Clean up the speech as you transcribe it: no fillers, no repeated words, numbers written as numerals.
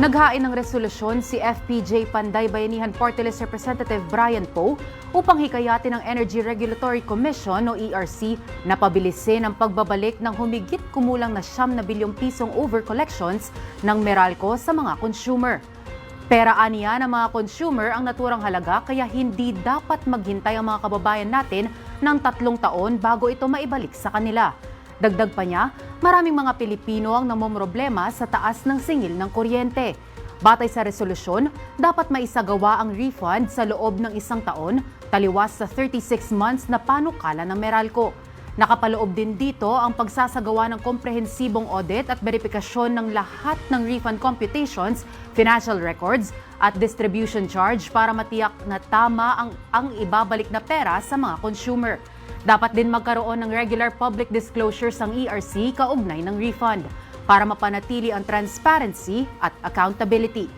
Naghain ng resolusyon si FPJ Panday Bayanihan Party List Representative Brian Poe upang hikayatin ng Energy Regulatory Commission o ERC na pabilisin ang pagbabalik ng humigit kumulang na 9 bilyong pisong over-collections ng Meralco sa mga consumer. Pera aniya ng mga consumer ang naturang halaga kaya hindi dapat maghintay ang mga kababayan natin ng 3 taon bago ito maibalik sa kanila. Dagdag pa niya, maraming mga Pilipino ang namomroblema sa taas ng singil ng kuryente. Batay sa resolusyon, dapat maisagawa ang refund sa loob ng 1 taon, taliwas sa 36 months na panukala ng Meralco. Nakapaloob din dito ang pagsasagawa ng komprehensibong audit at verifikasyon ng lahat ng refund computations, financial records at distribution charge para matiyak na tama ang ibabalik na pera sa mga consumer. Dapat din magkaroon ng regular public disclosures ang ERC kaugnay ng refund para mapanatili ang transparency at accountability.